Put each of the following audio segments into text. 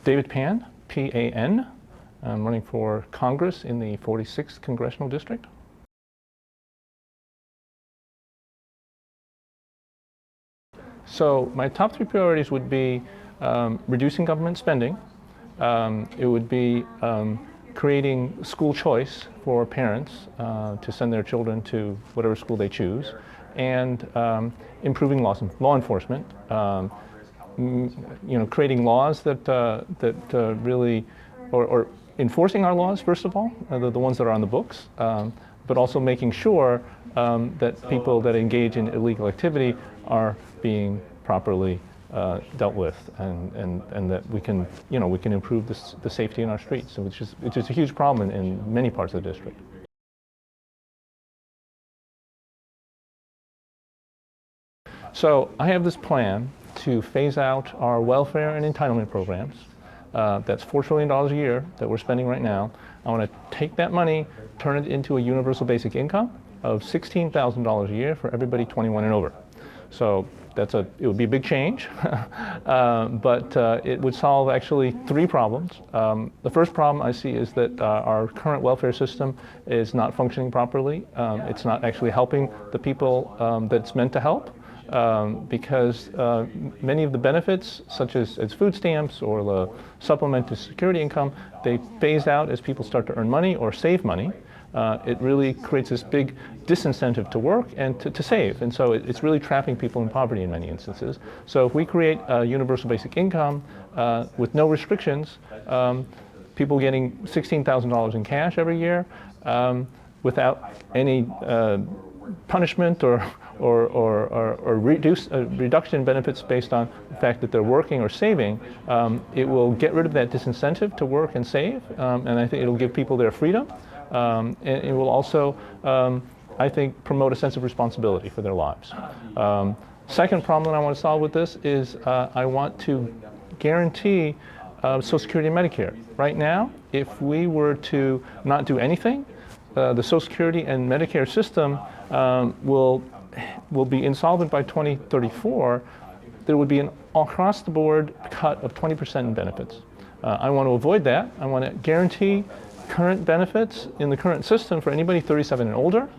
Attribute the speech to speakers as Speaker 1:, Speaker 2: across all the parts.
Speaker 1: David Pan, P-A-N. I'm running for Congress in the 46th Congressional District. So my top three priorities would be reducing government spending. It would be creating school choice for parents to send their children to whatever school they choose, and improving law enforcement. Creating laws that really, or enforcing our laws first of all, the ones that are on the books, but also making sure that people that engage in illegal activity are being properly dealt with, and that we can improve the safety in our streets, which is a huge problem in many parts of the district. So I have this plan to phase out our welfare and entitlement programs. That's $4 trillion a year that we're spending right now. I want to take that money, turn it into a universal basic income of $16,000 a year for everybody 21 and over. So it would be a big change, but it would solve actually three problems. The first problem I see is that our current welfare system is not functioning properly. It's not actually helping the people that it's meant to help. Because many of the benefits, such as food stamps or the supplemental security income, they phase out as people start to earn money or save money. It really creates this big disincentive to work and to save, and so it's really trapping people in poverty in many instances. So if we create a universal basic income with no restrictions, people getting $16,000 in cash every year without any punishment or reduction in benefits based on the fact that they're working or saving, it will get rid of that disincentive to work and save, and I think it'll give people their freedom, and it will also, I think, promote a sense of responsibility for their lives. Second problem that I want to solve with this is I want to guarantee Social Security and Medicare. Right now, if we were to not do anything, the Social Security and Medicare system will be insolvent by 2034. There would be an across-the-board cut of 20% in benefits. I want to avoid that. I want to guarantee current benefits in the current system for anybody 37 and older.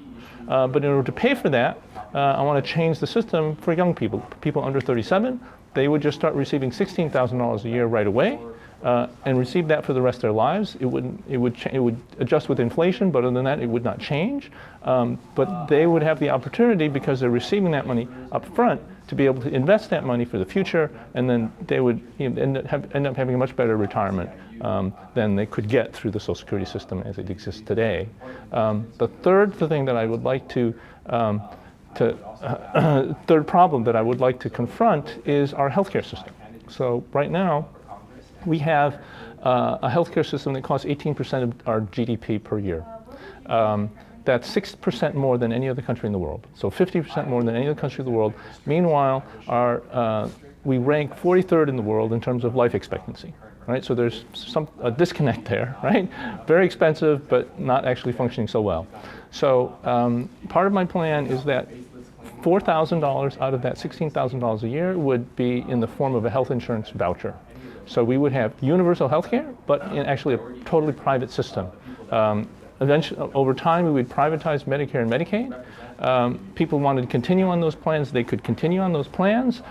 Speaker 1: But in order to pay for that, I want to change the system for young people. People under 37, they would just start receiving $16,000 a year right away. And receive that for the rest of their lives. It would adjust with inflation, but other than that, it would not change. But they would have the opportunity, because they're receiving that money up front, to be able to invest that money for the future, and then they would end up having a much better retirement than they could get through the Social Security system as it exists today. The third thing that I would like third problem that I would like to confront is our healthcare system. So right now, we have a healthcare system that costs 18% of our GDP per year. That's 6% more than any other country in the world. So 50% more than any other country in the world. Meanwhile, we rank 43rd in the world in terms of life expectancy. Right? So there's a disconnect there, right? Very expensive, but not actually functioning so well. So part of my plan is that $4,000 out of that $16,000 a year would be in the form of a health insurance voucher. So we would have universal health care, but in actually a totally private system. Eventually, over time, we would privatize Medicare and Medicaid. People wanted to continue on those plans, they could continue on those plans.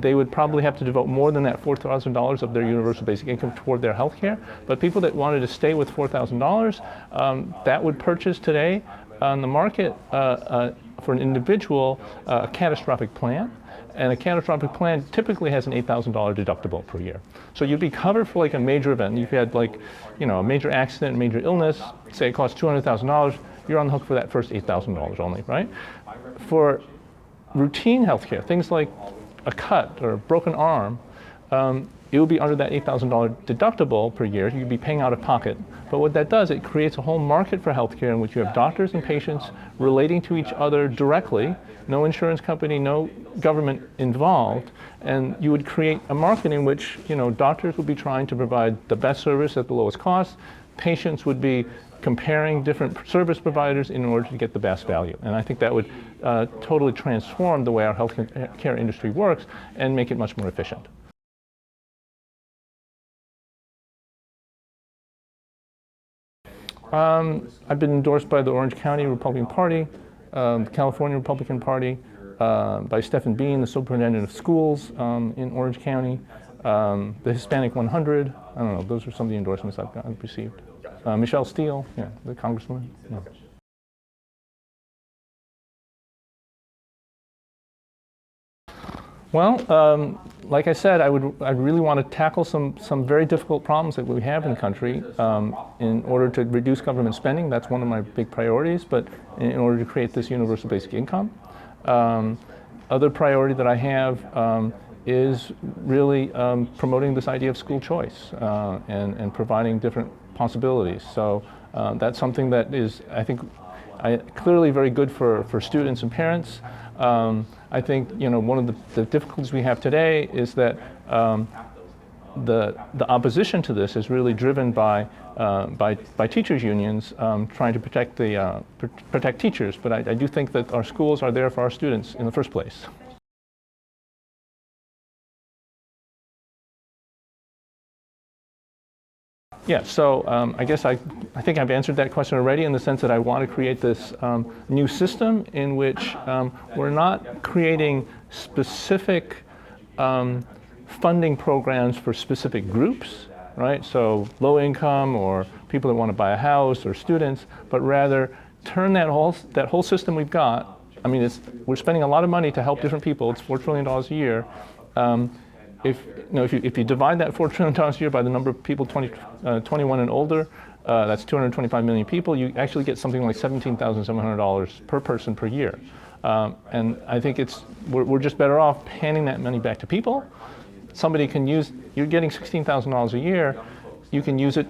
Speaker 1: They would probably have to devote more than that $4,000 of their universal basic income toward their health care. But people that wanted to stay with $4,000, that would purchase today on the market for an individual a catastrophic plan. And a catastrophic plan typically has an $8,000 deductible per year. So you'd be covered for like a major event. If you had a major accident, major illness, say it costs $200,000, you're on the hook for that first $8,000 only, right? For routine healthcare, things like a cut or a broken arm, it would be under that $8,000 deductible per year. You'd be paying out of pocket. But what that does, it creates a whole market for healthcare in which you have doctors and patients relating to each other directly, no insurance company, no government involved, and you would create a market in which doctors would be trying to provide the best service at the lowest cost. Patients would be comparing different service providers in order to get the best value. And I think that would totally transform the way our healthcare industry works and make it much more efficient. I've been endorsed by the Orange County Republican Party, the California Republican Party, by Stephen Bean, the superintendent of schools in Orange County, the Hispanic 100. I don't know, those are some of the endorsements I've received. Michelle Steele, yeah, the congresswoman. Yeah. Well, like I said, I'd really want to tackle some very difficult problems that we have in the country in order to reduce government spending. That's one of my big priorities, but in order to create this universal basic income. Other priority that I have is really promoting this idea of school choice and providing different possibilities. So that's something that is, I think, clearly very good for students and parents. I think one of the difficulties we have today is that the opposition to this is really driven by teachers unions trying to protect teachers. But I do think that our schools are there for our students in the first place. Yeah, so I guess I think I've answered that question already in the sense that I want to create this new system in which we're not creating specific funding programs for specific groups, right? So low income or people that want to buy a house or students, but rather turn that whole system we've got. I mean, we're spending a lot of money to help different people. It's $4 trillion a year. If you divide that $4 trillion a year by the number of people 21 and older, that's 225 million people, you actually get something like $17,700 per person per year. And I think we're just better off handing that money back to people. Somebody can you're getting $16,000 a year, you can use it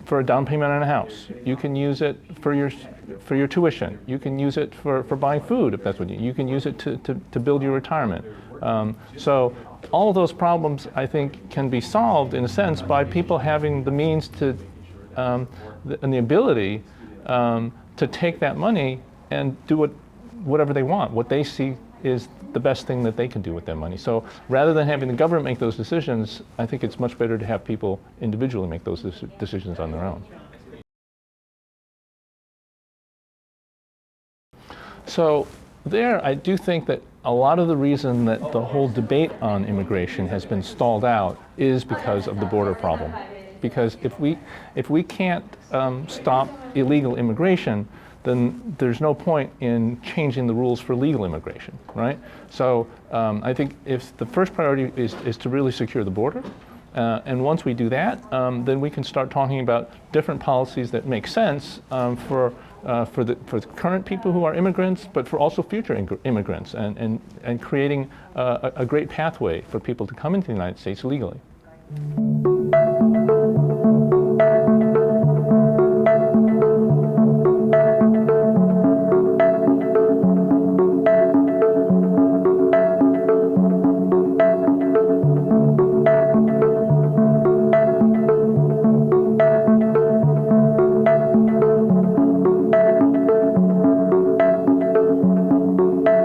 Speaker 1: for a down payment on a house. You can use it for your tuition. You can use it for buying food if that's what you can use it to build your retirement. So all of those problems, I think, can be solved in a sense by people having the means and the ability to take that money and do whatever they want, what they see is the best thing that they can do with their money. So rather than having the government make those decisions, I think it's much better to have people individually make those decisions on their own. So there, I do think that a lot of the reason that the whole debate on immigration has been stalled out is because of the border problem. Because if we can't stop illegal immigration, then there's no point in changing the rules for legal immigration, right? So I think if the first priority is to really secure the border, and once we do that, then we can start talking about different policies that make sense for the current people who are immigrants, but for also future immigrants, and creating a great pathway for people to come into the United States legally.